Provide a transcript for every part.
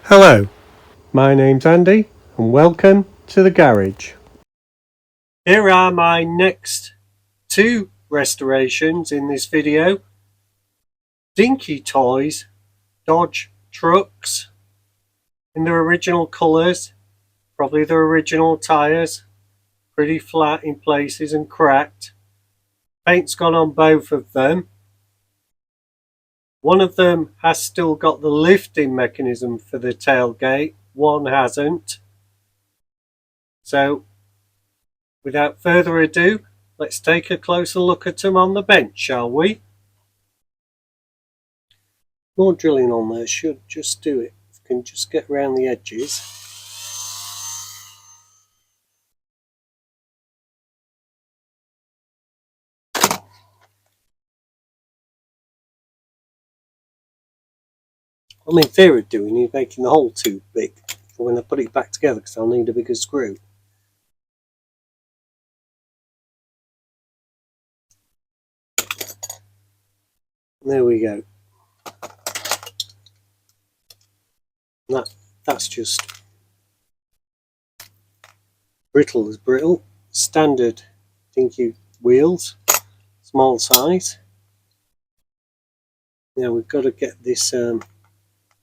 Hello, my name's Andy and welcome to the garage. Here are my next two restorations in this video. Dinky Toys Dodge trucks in their original colours, probably their original tyres, pretty flat in places and cracked. Paint's gone on both of them. One of them has still got the lifting mechanism for the tailgate, one hasn't. So without further ado, let's take a closer look at them on the bench, shall we? More drilling on there should just do it. If we can just get around the edges. I'm in fear of doing is making the hole too big for when I put it back together, because I'll need a bigger screw. There we go. That's just brittle as brittle. Standard Dinky wheels, small size. Now we've got to get this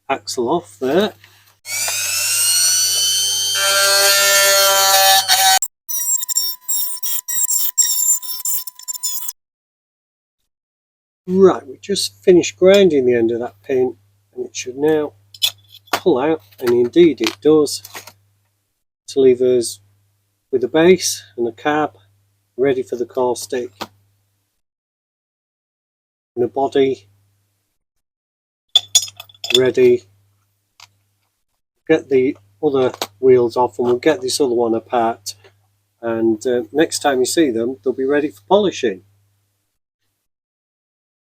axle off there. Right, we just finished grinding the end of that pin and it should now pull out, and indeed it does, to leave us with a base and a cab ready for the car stick and a body ready. Get the other wheels off and we'll get this other one apart, and next time you see them they'll be ready for polishing.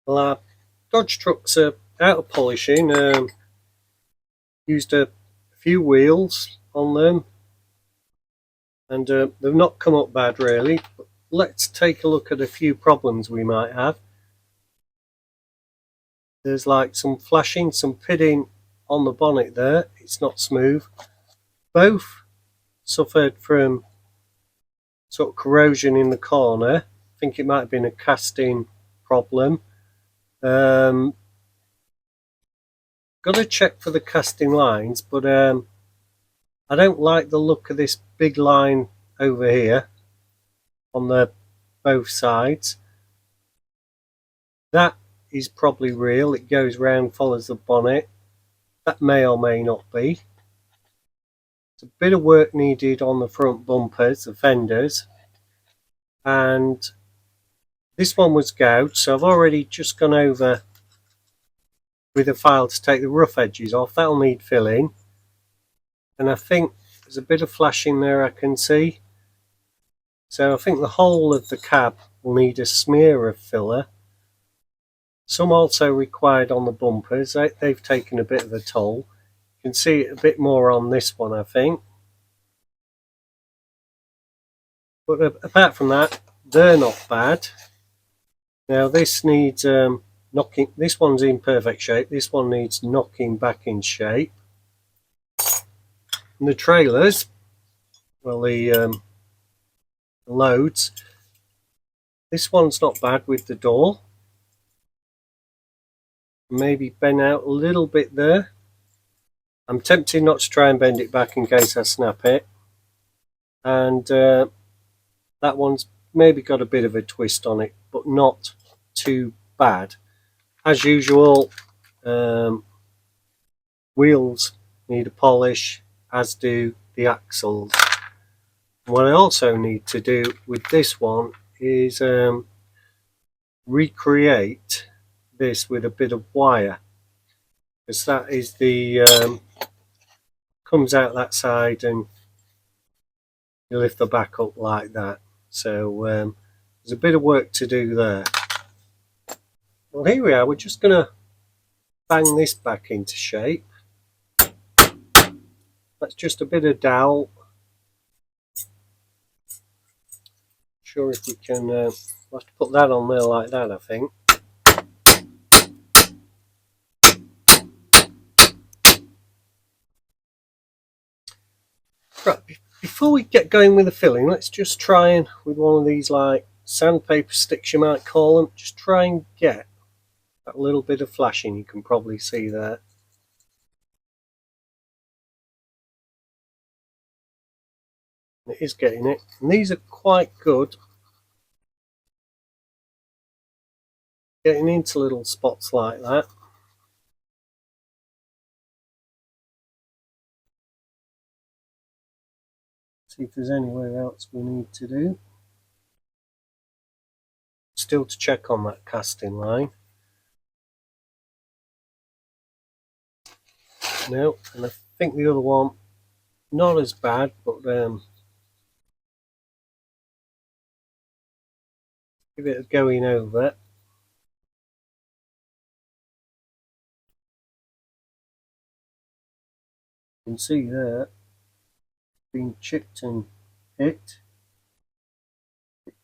Well, our Dodge trucks are out of polishing. Used a few wheels on them and they've not come up bad really, but let's take a look at a few problems we might have. There's like some flashing, some pitting on the bonnet there, it's not smooth. Both suffered from sort of corrosion in the corner. I think it might have been a casting problem. Got to check for the casting lines, but I don't like the look of this big line over here on the both sides. That is probably real, it goes round, follows the bonnet. That may or may not be. There's a bit of work needed on the front bumpers, the fenders, and this one was gouged, so I've already just gone over with a file to take the rough edges off. That'll need filling, and I think there's a bit of flashing there I can see, so I think the whole of the cab will need a smear of filler. Some also required on the bumpers, they've taken a bit of a toll. You can see it a bit more on this one I think, but apart from that they're not bad. Now this needs knocking. This one's in perfect shape, this one needs knocking back in shape. And the trailers, well, the loads, this one's not bad with the door, maybe bend out a little bit there. I'm tempted not to try and bend it back in case I snap it. And that one's maybe got a bit of a twist on it, but not too bad. As usual, wheels need a polish, as do the axles. What I also need to do with this one is recreate this with a bit of wire, because that is the comes out that side and you lift the back up like that. So there's a bit of work to do there. Well, here we are, we're just going to bang this back into shape. That's just a bit of dowel. Sure if we can, we'll have to put that on there like that I think. Right, before we get going with the filling, let's just try and, with one of these like sandpaper sticks you might call them, just try and get that little bit of flashing you can probably see there. It is getting it, and these are quite good getting into little spots like that. See if there's anywhere else we need to do. Still to check on that casting line. No, and I think the other one, not as bad, but give it a going over. You can see there, being chipped and hit,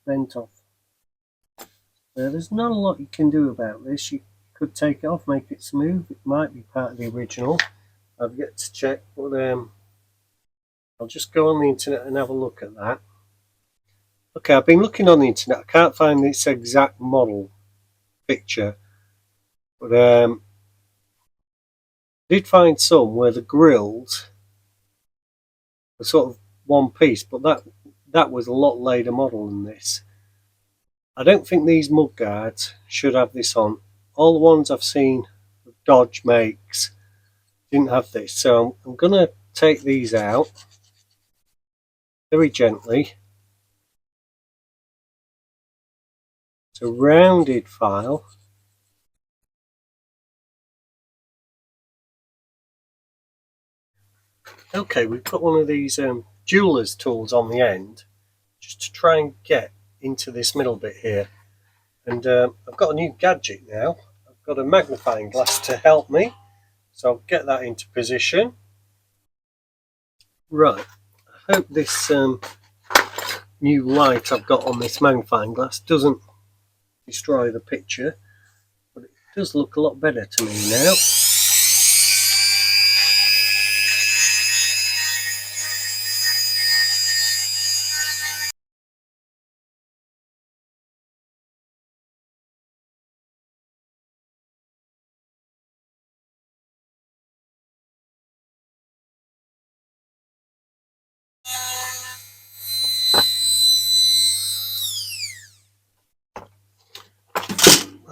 bent off. There's not a lot you can do about this. You could take it off, make it smooth. It might be part of the original. I've yet to check, but I'll just go on the internet and have a look at that. Okay, I've been looking on the internet. I can't find this exact model picture, but I did find some where the grills were sort of one piece, but that was a lot later model than this. I don't think these mudguards should have this on. All the ones I've seen Dodge makes didn't have this, so I'm going to take these out very gently. It's a rounded file. Okay, we've got one of these jeweler's tools on the end just to try and get into this middle bit here. And I've got a new gadget now. I've got a magnifying glass to help me, so I'll get that into position. Right, I hope this new light I've got on this magnifying glass doesn't destroy the picture, but it does look a lot better to me now.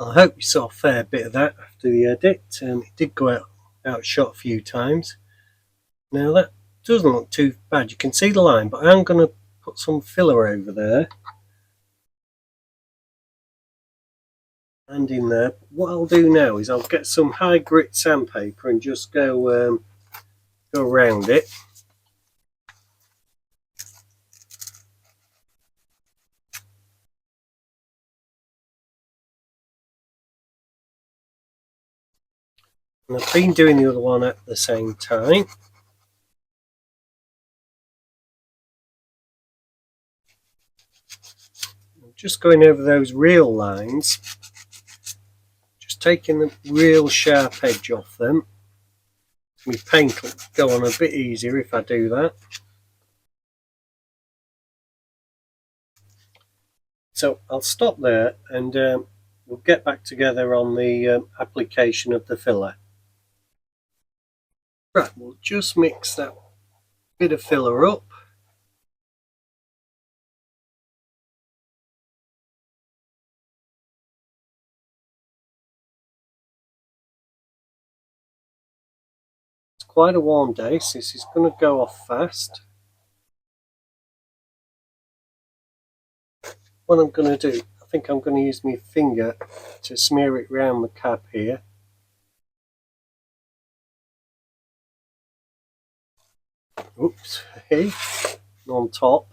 I hope you saw a fair bit of that after the edit. It did go outshot a few times. Now that doesn't look too bad. You can see the line, but I'm going to put some filler over there and in there. What I'll do now is I'll get some high grit sandpaper and just go around it. And I've been doing the other one at the same time. I'm just going over those real lines, just taking the real sharp edge off them. My paint will go on a bit easier if I do that. So I'll stop there and we'll get back together on the application of the filler. Right, we'll just mix that bit of filler up. It's quite a warm day, so this is going to go off fast. What I'm going to do, I think I'm going to use my finger to smear it around the cap here. Oops, hey, on top.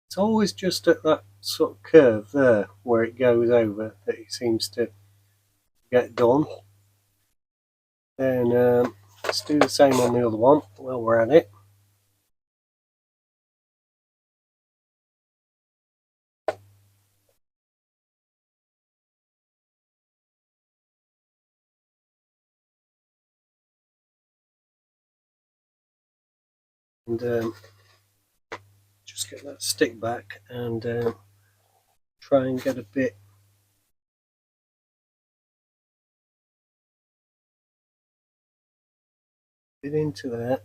It's always just at that sort of curve there where it goes over that it seems to get done. Then let's do the same on the other one while we're at it. and just get that stick back and try and get a bit into that.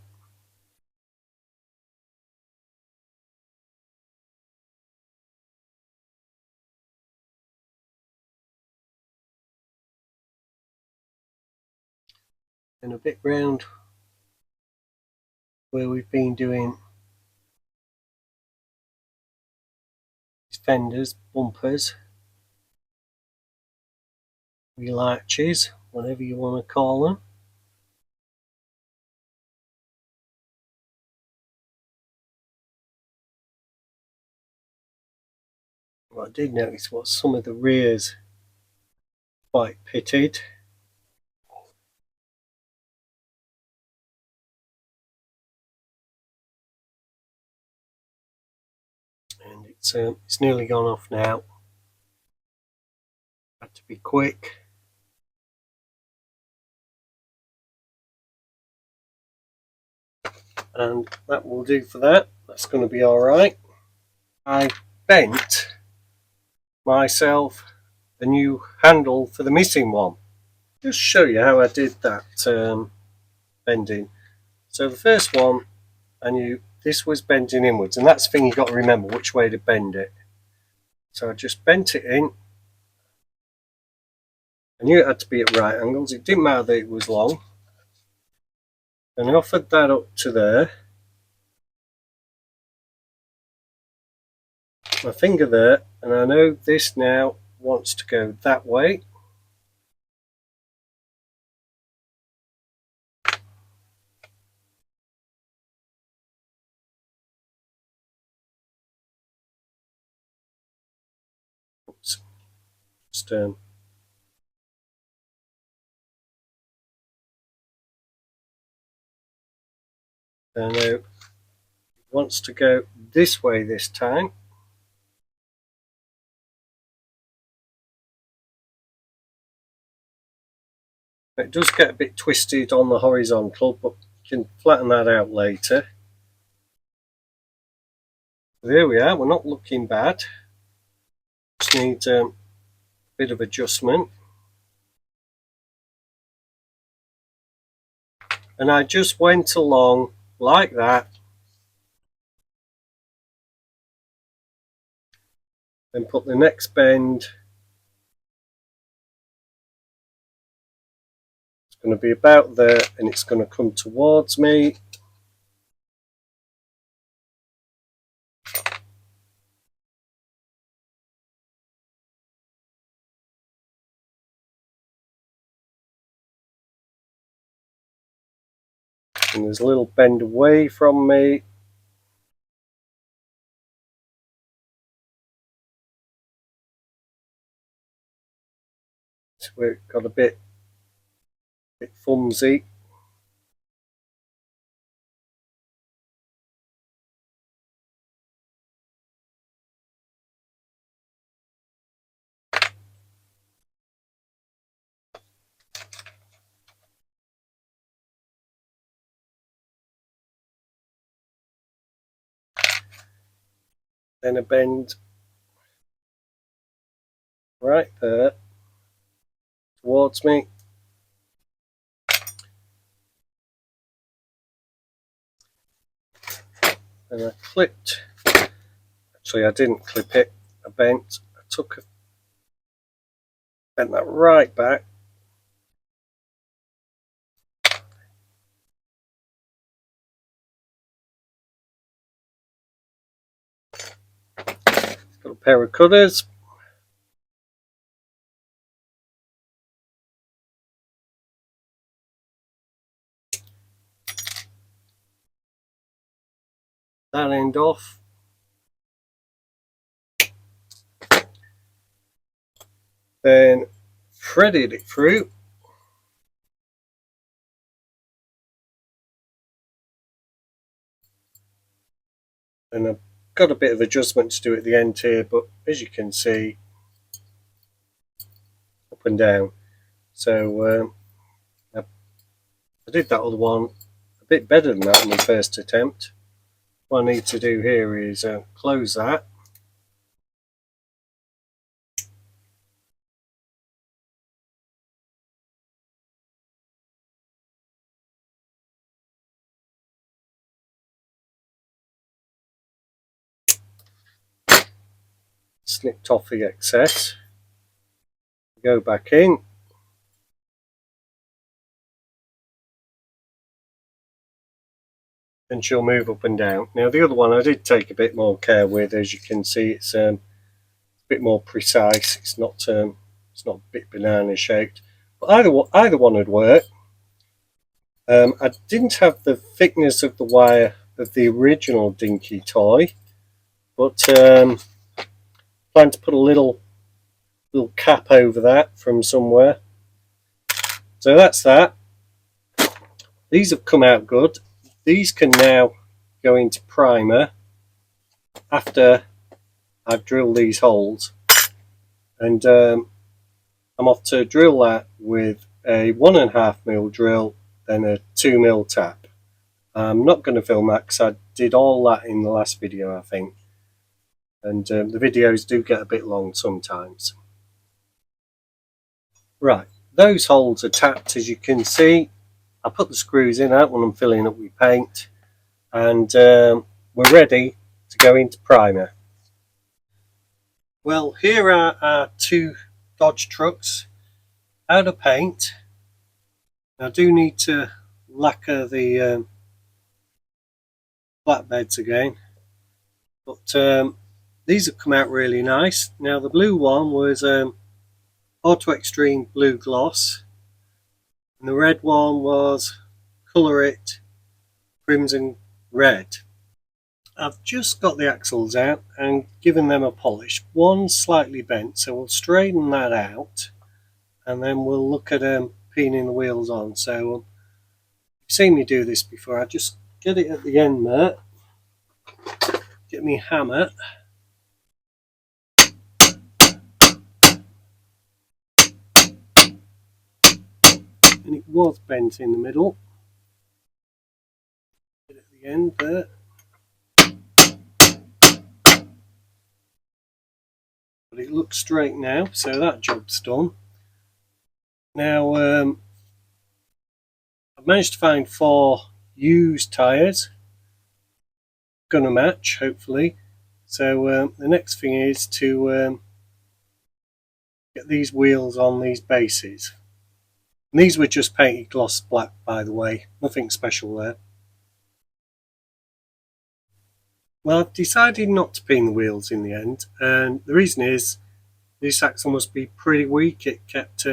And a bit round where we've been doing fenders, bumpers, wheel arches, whatever you want to call them. What I did notice was some of the rears quite pitted. And it's nearly gone off now. Had to be quick. And that will do for that. That's going to be alright. I bent myself a new handle for the missing one. Just show you how I did that bending. So the first one, this was bending inwards, and that's the thing you've got to remember, which way to bend it. So I just bent it in. I knew it had to be at right angles. It didn't matter that it was long. And I offered that up to there. My finger there, and I know this now wants to go that way. Oops. Just I know it wants to go this way this time. It does get a bit twisted on the horizontal, but you can flatten that out later. There we are, we're not looking bad. Just need a bit of adjustment. And I just went along like that. Then put the next bend. It's going to be about there, and it's going to come towards me. And there's a little bend away from me. So it got a bit flimsy. Then a bend right there towards me. And I clipped. Actually, I didn't clip it. I bent. Bent that right back. Got a pair of cutters. That end off. Then threaded it through. And I've got a bit of adjustment to do at the end here, but as you can see, up and down. So I did that other one a bit better than that on my first attempt. What I need to do here is close that. Snipped off the excess. Go back in. And she'll move up and down. Now the other one I did take a bit more care with. As you can see, it's a bit more precise. It's not a bit banana shaped. But either one would work. I didn't have the thickness of the wire of the original Dinky toy, but plan to put a little cap over that from somewhere. So that's that. These have come out good. These can now go into primer after I've drilled these holes, and I'm off to drill that with a 1.5mm drill, then a 2mm tap. I'm not going to film that because I did all that in the last video, I think, and the videos do get a bit long sometimes. Right, those holes are tapped, as you can see. I put the screws in out when I'm filling up with paint, and we're ready to go into primer. Well, here are our two Dodge trucks out of paint. I do need to lacquer the flatbeds again, but these have come out really nice. Now the blue one was Auto Extreme Blue Gloss, and the red one was Colour It Crimson Red. I've just got the axles out and given them a polish. One's slightly bent, so we'll straighten that out, and then we'll look at peening the wheels on. So you've seen me do this before. I just get it at the end there, get me hammer, and it was bent in the middle. Get it at the end there. But it looks straight now, so that job's done. Now I've managed to find 4 used tyres, gonna match hopefully. So the next thing is to get these wheels on these bases. And these were just painted gloss black, by the way, nothing special there. Well, I've decided not to peen the wheels in the end, and the reason is this axle must be pretty weak. It kept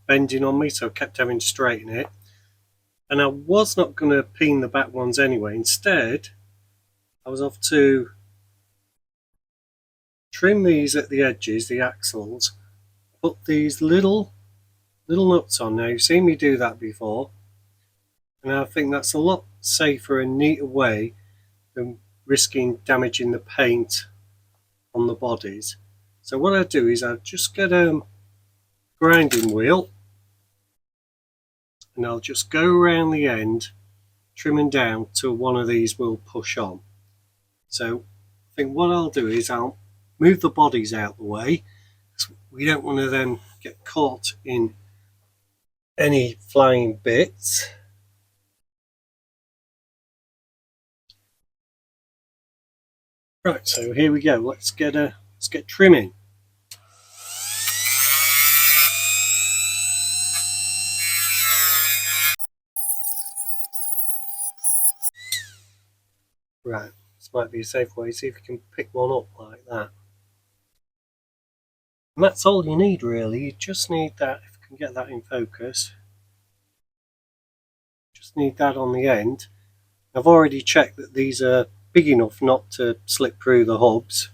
bending on me, so I kept having to straighten it. And I was not going to peen the back ones anyway. Instead, I was off to trim these at the edges, the axles, put these little nuts on. Now, you've seen me do that before, and I think that's a lot safer and neater way than risking damaging the paint on the bodies. So what I do is I just get a grinding wheel, and I'll just go around the end, trimming down till one of these will push on. So I think what I'll do is I'll move the bodies out the way, because we don't want to then get caught in any flying bits. Right, so here we go. Let's get trimming. Right, this might be a safe way. See if you can pick one up like that. And that's all you need really. You just need that, if you can get that in focus. Just need that on the end. I've already checked that these are big enough not to slip through the hubs.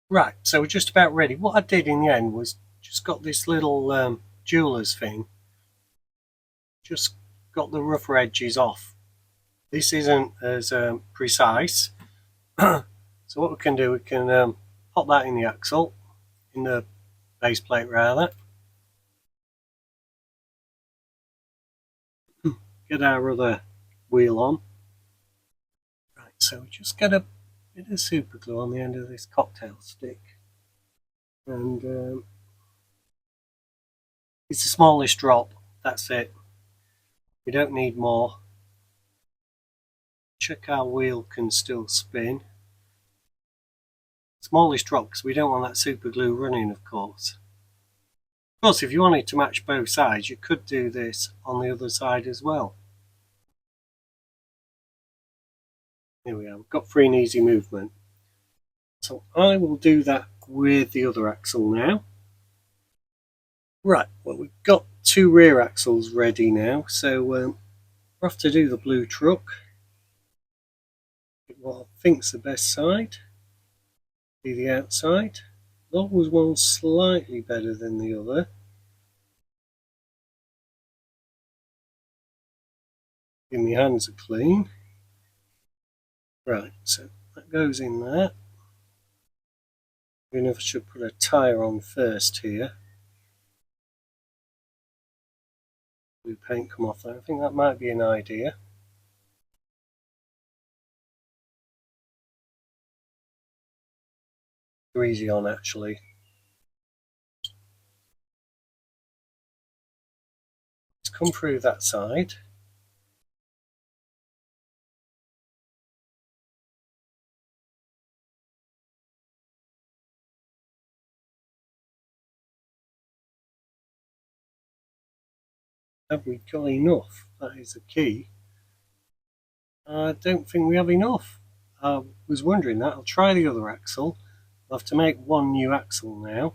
Right, so we're just about ready. What I did in the end was just got this little jeweler's thing. Just got the rougher edges off. This isn't as precise. So what we can do, we can pop that in the axle, in the base plate rather. Get our other wheel on. so we just get a bit of super glue on the end of this cocktail stick, and it's the smallest drop, that's it. We don't need more. Check our wheel can still spin. Smallest drop because we don't want that super glue running, of course. Of course, if you wanted to match both sides, you could do this on the other side as well. Here we are, we've got free and easy movement. So I will do that with the other axle now. Right, well, we've got two rear axles ready now, so we're off to do the blue truck. What I think's the best side. Be the outside. There's always one slightly better than the other. Give my hands are clean. Right, so that goes in there. I if I should put a tyre on first here. Blue paint come off there. I think that might be an idea. Too easy on actually. Let's come through that side. Have we got enough? That is the key. I don't think we have enough. I was wondering that. I'll try the other axle. I'll have to make one new axle now.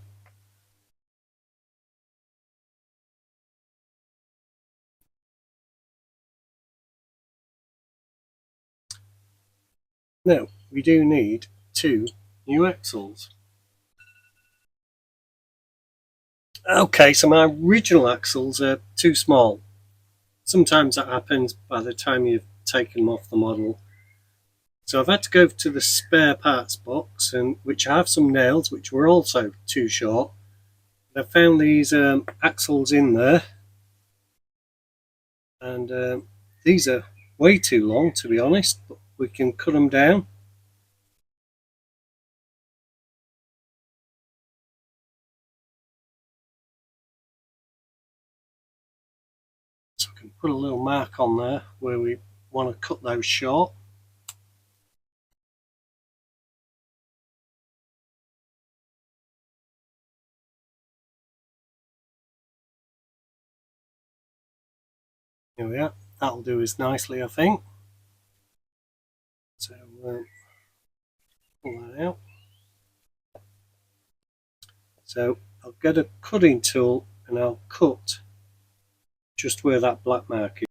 No, we do need two new axles. Okay, so my original axles are too small. Sometimes that happens by the time you've taken them off the model. So I've had to go to the spare parts box, and which I have some nails which were also too short. I found these axles in there, and these are way too long to be honest, but we can cut them down. So we can put a little mark on there where we want to cut those short. Here we are, that'll do us nicely I think. So pull that out. So I'll get a cutting tool and I'll cut just where that black mark is.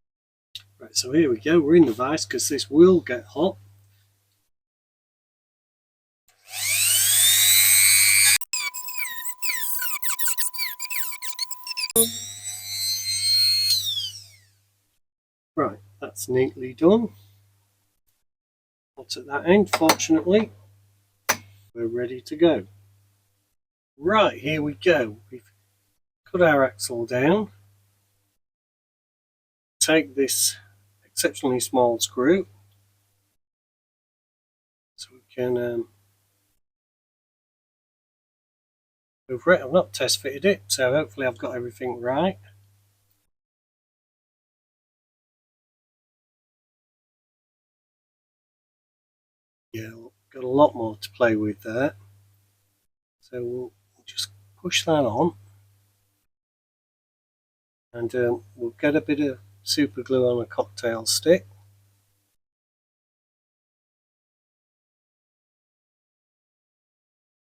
Right, so here we go, we're in the vise because this will get hot. Right, that's neatly done. Not at that end, fortunately. We're ready to go. Right, here we go. We've cut our axle down. Take this exceptionally small screw so we can go for it. I've not test fitted it, so hopefully I've got everything right. Yeah, got a lot more to play with there. So we'll just push that on, and we'll get a bit of super glue on a cocktail stick.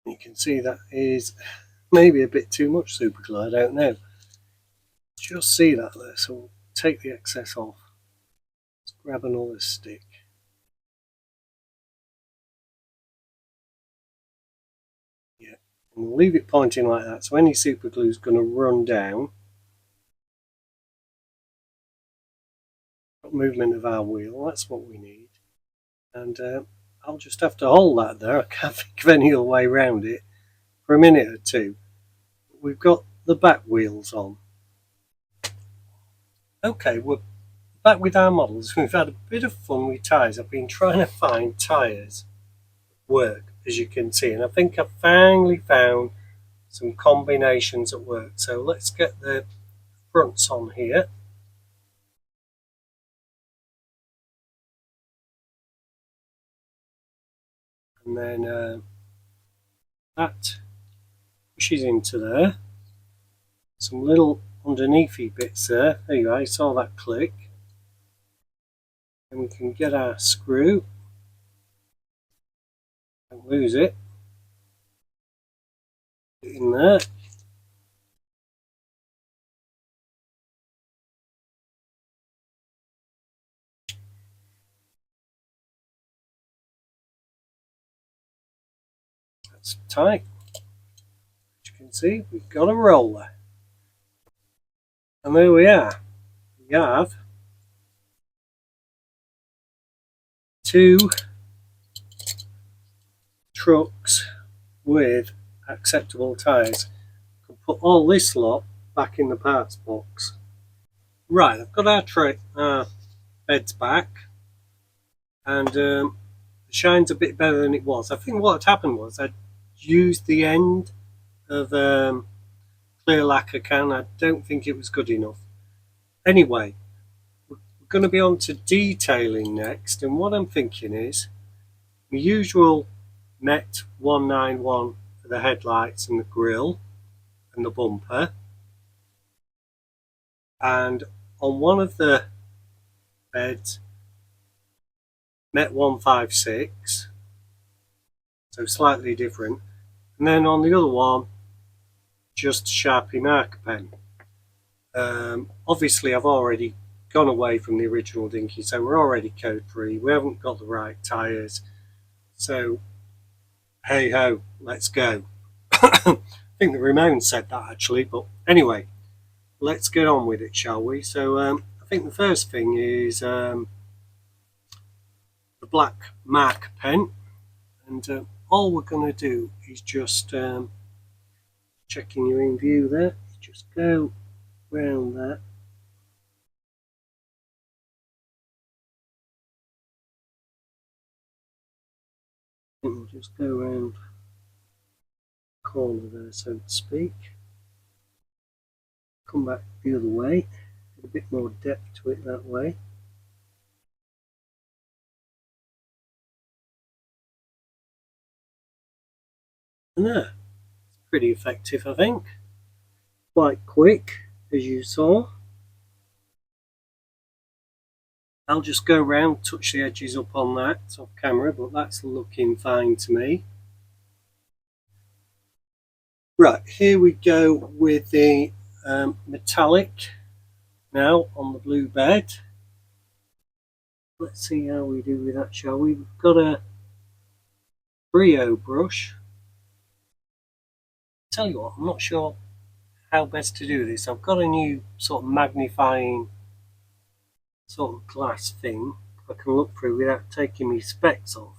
You can see that is maybe a bit too much super glue, I don't know. Just see that there, so we'll take the excess off. Let's grab another stick. Yeah, and we'll leave it pointing like that, so any super glue is going to run down. Got movement of our wheel, that's what we need. And I'll just have to hold that there, I can't think of any other way around it, for a minute or two. We've got the back wheels on. Okay, we're back with our models. We've had a bit of fun with tyres. I've been trying to find tyres that work, as you can see, and I think I've finally found some combinations that work. So let's get the fronts on here. And then that pushes into there. Some little underneathy bits there. There you go, I saw that click. And we can get our screw. Don't lose it. Get in there. That's tight. As you can see, we've got a roller. And there we are. We have two trucks with acceptable tyres. Can put all this lot back in the parts box. Right, I've got our beds back, and the shine's a bit better than it was. I think what had happened was I'd used the end of clear lacquer can. I don't think it was good enough. Anyway, we're going to be on to detailing next, and what I'm thinking is the usual net 191 for the headlights and the grille and the bumper, and on one of the beds net 156, so slightly different, and then on the other one just Sharpie marker pen. Obviously I've already gone away from the original Dinky, so we're already code free, we haven't got the right tyres, so hey ho, let's go. I think the Ramones said that actually, but anyway, let's get on with it, shall we? So I think the first thing is the black marker pen, and all we're going to do is just checking you're in view there, just go round that. And we'll just go around the corner there, so to speak. Come back the other way, get a bit more depth to it that way. And there, it's pretty effective, I think. Quite quick, as you saw. I'll just go around, touch the edges up on that off camera, but that's looking fine to me. Right, here we go with the metallic now on the blue bed. Let's see how we do with that, shall we? We've got a Brio brush. Tell you what, I'm not sure how best to do this. I've got a new sort of magnifying sort of glass thing I can look through without taking my specs off.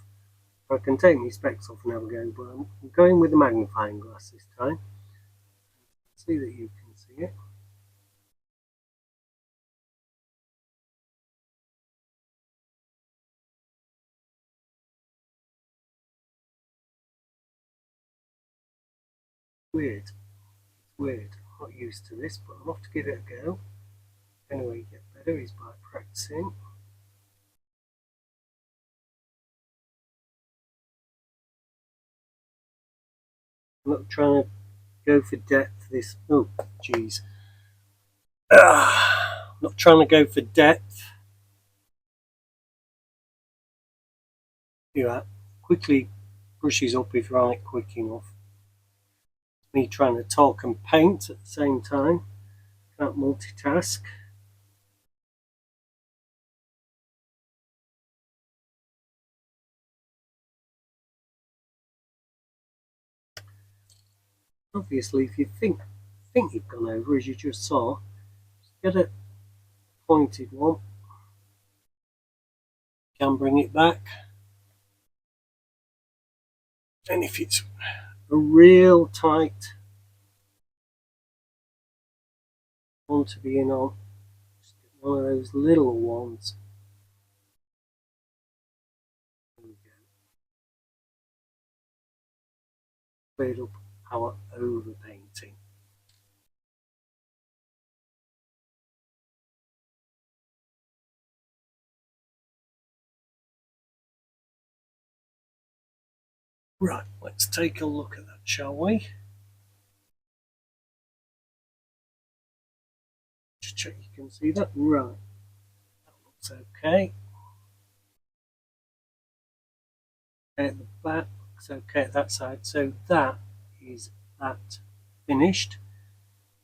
I can take my specs off and have a go, but I'm going with the magnifying glass this time. See that you can see it. Weird. It's weird. I'm not used to this, but I'll have to give it a go. The only way you get better is by practicing. I'm not trying to go for depth this. Oh, jeez. I'm not trying to go for depth. Yeah, quickly brushes up if you're on it quick enough. Me trying to talk and paint at the same time. Can't multitask. Obviously, if you think you've gone over, as you just saw, just get a pointed one. Can bring it back. And if it's a real tight one to be in on, just get one of those little ones. There we go. Cleared up our overpainting. Right, let's take a look at that, shall we? Just check you can see that. Right, that looks okay. At the back looks okay at that side. So that is that finished.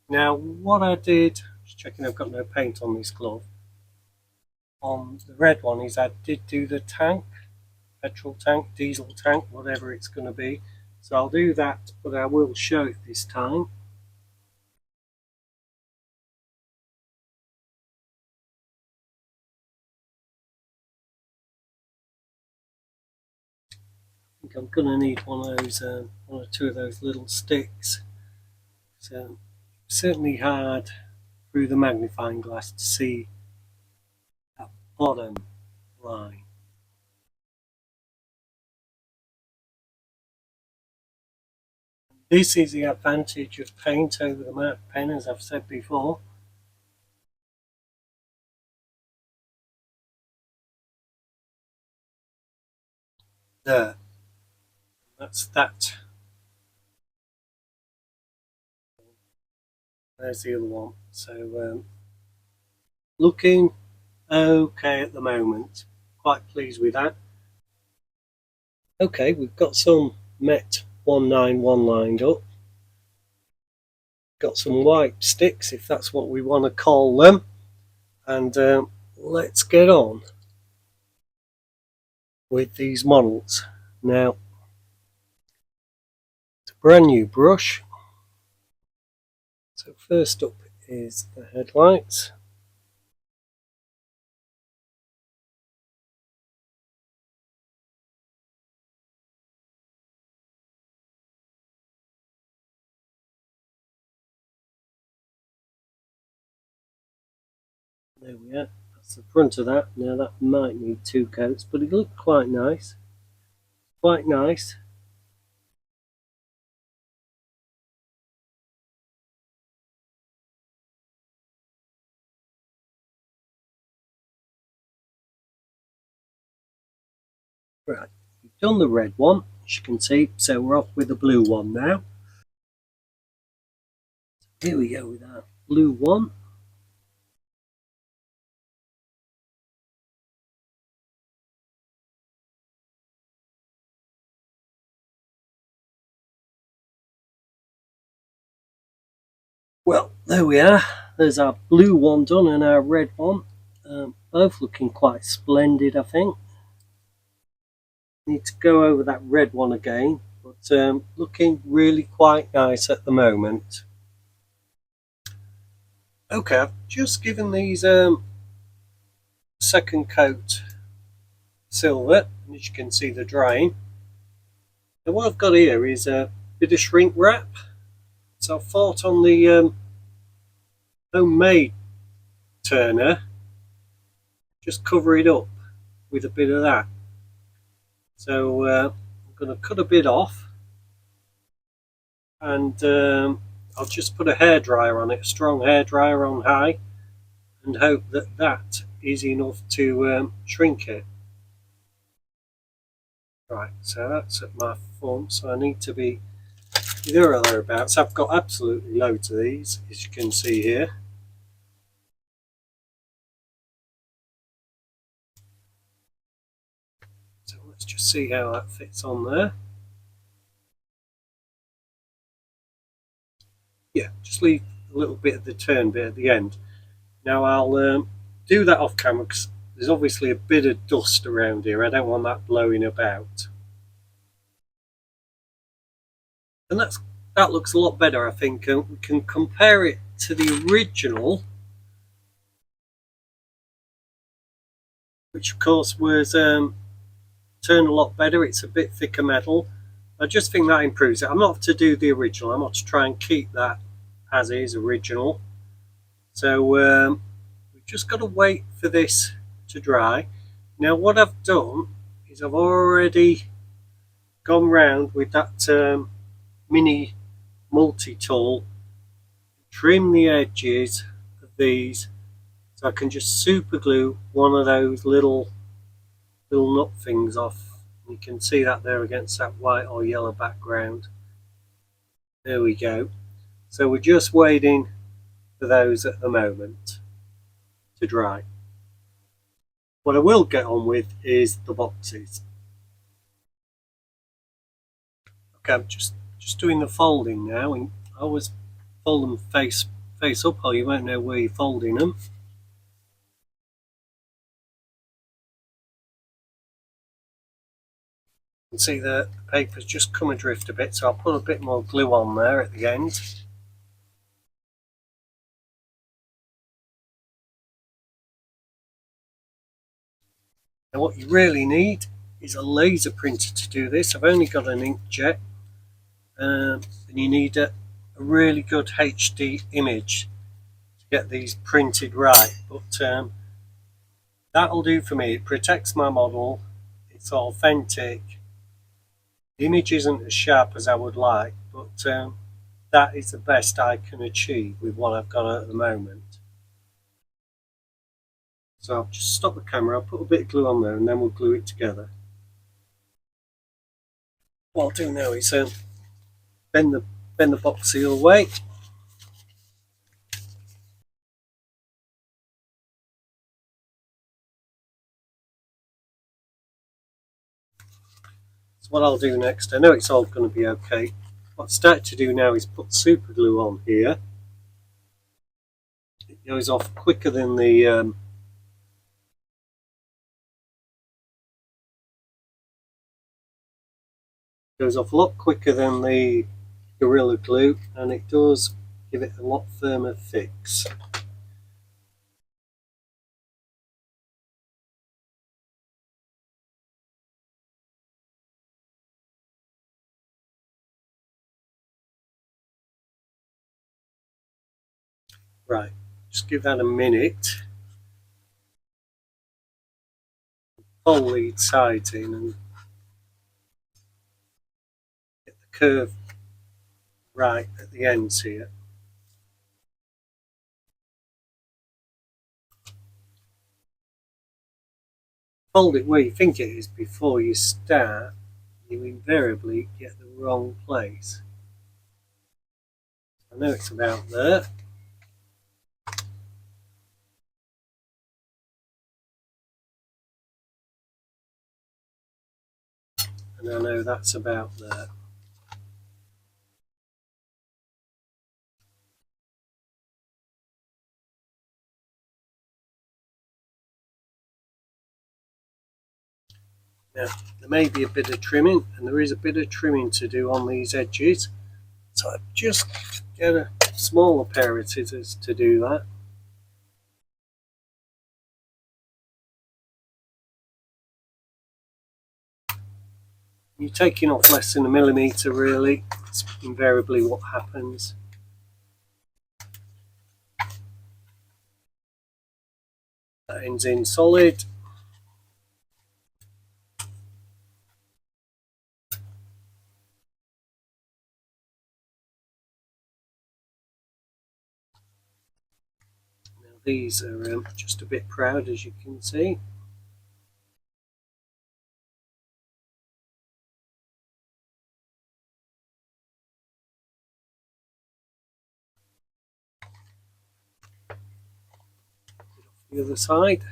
Now what I did, just checking I've got no paint on this glove. On the red one is I did do the tank, petrol tank, diesel tank, whatever it's going to be. So I'll do that, but I will show it this time. I think I'm going to need one of those, one or two of those little sticks. So certainly hard through the magnifying glass to see that bottom line. This is the advantage of paint over the mark pen, as I've said before. There, that's that. There's the other one. So looking okay at the moment. Quite pleased with that. Okay, we've got some Met 191 lined up. Got some white sticks, if that's what we want to call them. And let's get on with these models. Now, it's a brand new brush. So first up is the headlights. There we are. That's the front of that. Now that might need two coats, but it looked quite nice. Quite nice. Right, we've done the red one, as you can see, so we're off with the blue one now. Here we go with that blue one. Well, there we are. There's our blue one done and our red one. Both looking quite splendid, I think. Need to go over that red one again, but looking really quite nice at the moment. Okay, I've just given these second coat silver, and as you can see the drying. And what I've got here is a bit of shrink wrap. So I thought on the homemade turner, just cover it up with a bit of that. So I'm going to cut a bit off, and I'll just put a hairdryer on it, a strong hairdryer on high, and hope that that is enough to shrink it. Right, so that's at my thumb, so I need to be there or thereabouts. I've got absolutely loads of these, as you can see here. So let's just see how that fits on there. Yeah, just leave a little bit of the turn bit at the end. Now I'll do that off camera because there's obviously a bit of dust around here. I don't want that blowing about. And that looks a lot better, I think. We can compare it to the original, which of course was turned a lot better. It's a bit thicker metal. I just think that improves it. I'm not to do the original. I'm not to try and keep that as is original. So we just got to wait for this to dry. Now what I've done is I've already gone round with that mini multi-tool, trim the edges of these so I can just super glue one of those little nut things off. You can see that there against that white or yellow background. There we go. So we're just waiting for those at the moment to dry. What I will get on with is the boxes. Okay, I'm just doing the folding now, and I always fold them face up or you won't know where you're folding them. You can see the paper's just come adrift a bit, so I'll put a bit more glue on there at the end. Now what you really need is a laser printer to do this. I've only got an inkjet, and you need a really good HD image to get these printed right, but that'll do for me. It protects my model, it's authentic. The image isn't as sharp as I would like, but that is the best I can achieve with what I've got at the moment. So I'll just stop the camera, I'll put a bit of glue on there and then we'll glue it together. What I'll do now is bend the box seal away. So what I'll do next, I know it's all going to be okay. What I've started to do now is put super glue on here. It goes off quicker than the goes off a lot quicker than the Gorilla Glue, and it does give it a lot firmer fix. Right, just give that a minute. Fold the sides in and get the curve right at the ends here. Fold it where you think it is before you start. You invariably get the wrong place. I know it's about there. And I know that's about there. Now, there may be a bit of trimming, and there is a bit of trimming to do on these edges. So I just get a smaller pair of scissors to do that. You're taking off less than a millimetre really, it's invariably what happens. That ends in solid. Now these are just a bit proud, as you can see. The other side.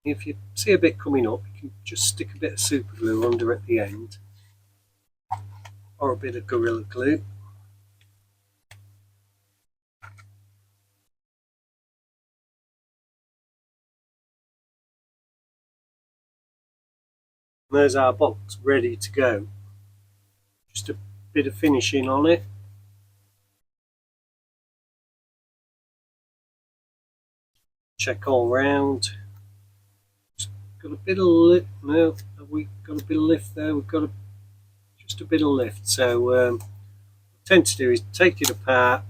If you see a bit coming up, you can just stick a bit of super glue under at the end, or a bit of Gorilla Glue. And there's our box ready to go. Just a bit of finishing on it. Check all round. Just got a bit of lift. No, we got a bit of lift there. We've got to just a bit of lift. So what I tend to do is take it apart,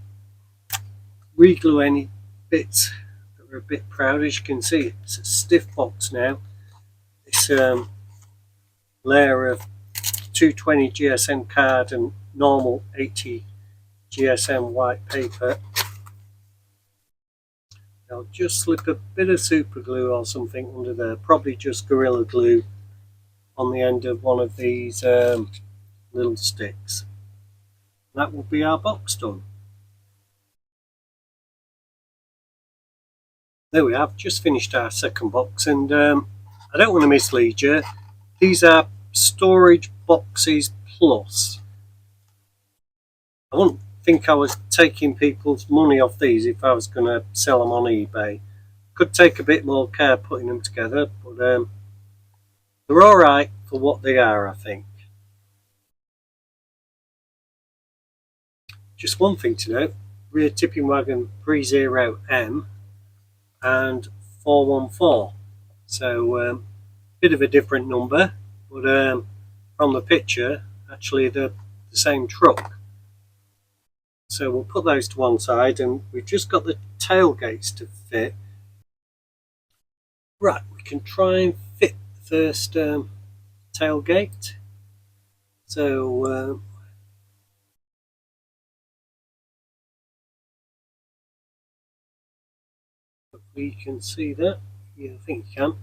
re-glue any bits that are a bit proud. As you can see, it's a stiff box now. This layer of 220 GSM card and normal 80 GSM white paper. I'll just slip a bit of super glue or something under there, probably just Gorilla Glue on the end of one of these little sticks. That will be our box done. There we have, just finished our second box, and I don't want to mislead you, these are storage boxes plus. I wouldn't think I was taking people's money off these if I was going to sell them on eBay. Could take a bit more care putting them together, but they're alright for what they are, I think. Just one thing to note, rear tipping wagon 30M and 414. So bit of a different number, but from the picture, actually the same truck. So we'll put those to one side, and we've just got the tailgates to fit. Right, we can try and fit the first tailgate. So hopefully you can see that. Yeah, I think you can.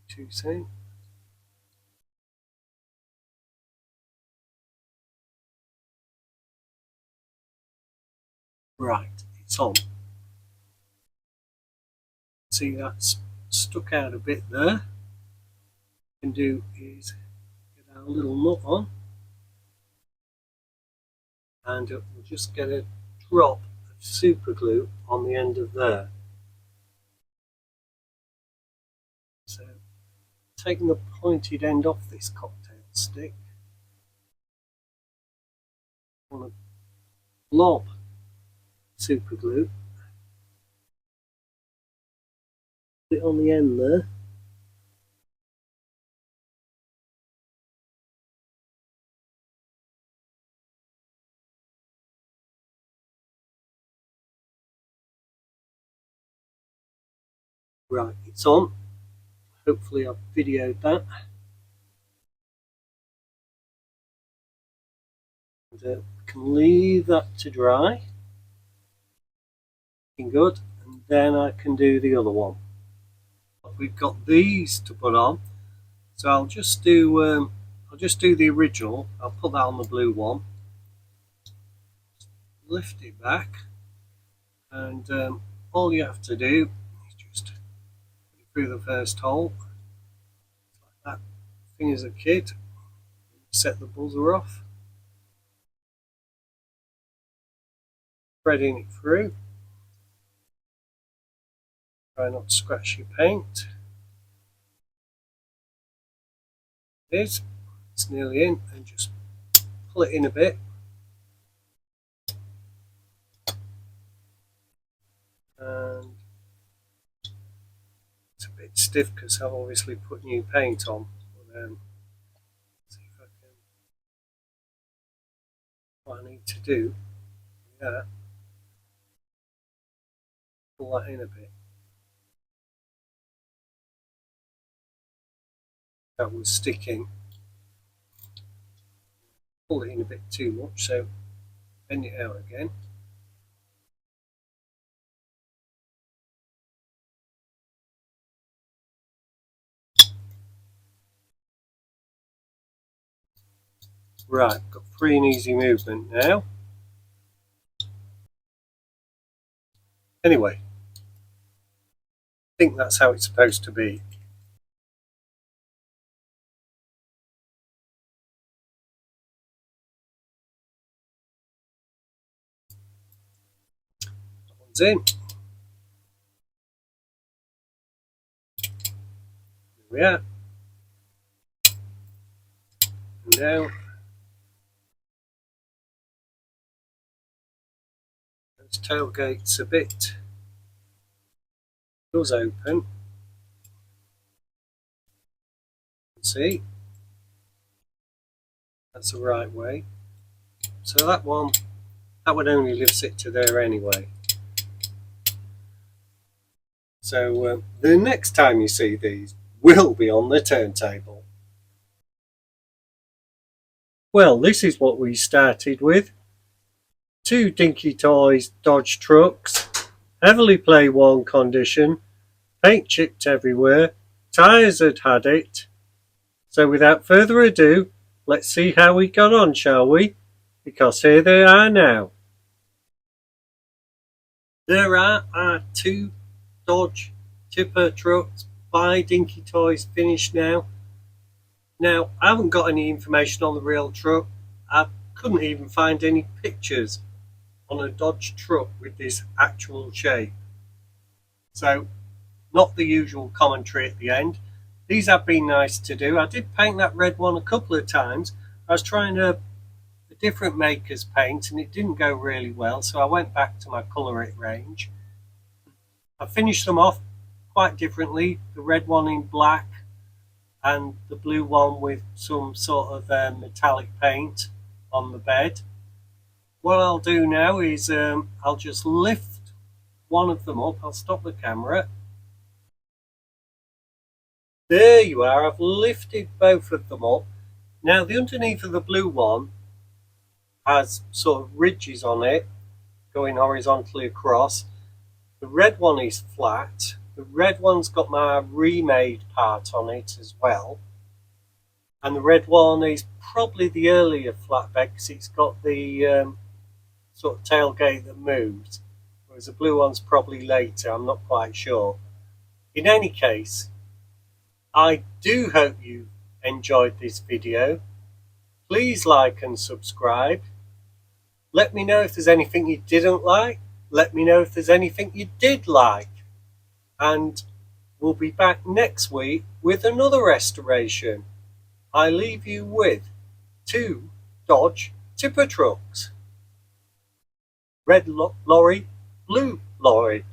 Too soon. Right, it's on. See, that's stuck out a bit there. What we can do is get our little nut on, and we'll just get a drop of super glue on the end of there. So taking the pointed end off this cocktail stick, I want to blob super glue, put it on the end there. Right, it's on. Hopefully I've videoed that. And can leave that to dry. Looking good. And then I can do the other one. We've got these to put on, so I'll just do the original. I'll put that on the blue one. Lift it back, and all you have to do is just put it through the first hole, like that. Thing as a kid, set the buzzer off, threading it through. Try not to scratch your paint. It is. It's nearly in, and just pull it in a bit. And it's a bit stiff because I've obviously put new paint on. But, see if I can. What I need to do, yeah, pull that in a bit. That was sticking. Pull it in a bit too much, so bend it out again. Right, got free and easy movement now. Anyway, I think that's how it's supposed to be. That one's in. There we are. And now those tailgates a bit Doors open. See, that's the right way. So that one, that would only lift it to there anyway. So the next time you see these will be on the turntable. Well, this is what we started with. 2 Dinky Toys Dodge trucks, heavily play-worn condition, paint chipped everywhere, tyres had it. So without further ado, let's see how we got on, shall we? Because here they are now. There are our 2 Dodge tipper trucks by Dinky Toys finished now. Now, I haven't got any information on the real truck. I couldn't even find any pictures on a Dodge truck with this actual shape. So, not the usual commentary at the end. These have been nice to do. I did paint that red one a couple of times. I was trying a different maker's paint and it didn't go really well, so I went back to my Colour It range. I finished them off quite differently. The red one in black and the blue one with some sort of metallic paint on the bed. What I'll do now is I'll just lift one of them up. I'll stop the camera. There you are. I've lifted both of them up. Now the underneath of the blue one has sort of ridges on it going horizontally across. The red one is flat. The red one's got my remade part on it as well. And the red one is probably the earlier flatbed because it's got the sort of tailgate that moves. Whereas the blue one's probably later, I'm not quite sure. In any case, I do hope you enjoyed this video. Please like and subscribe. Let me know if there's anything you didn't like. Let me know if there's anything you did like. And we'll be back next week with another restoration. I leave you with 2 Dodge tipper trucks. Red lorry, blue lorry.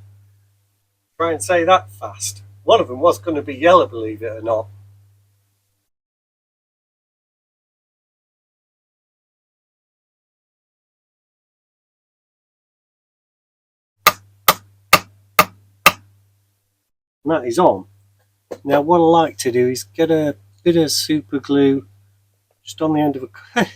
Try and say that fast. One of them was going to be yellow, believe it or not. And that is on. Now what I like to do is get a bit of super glue just on the end of a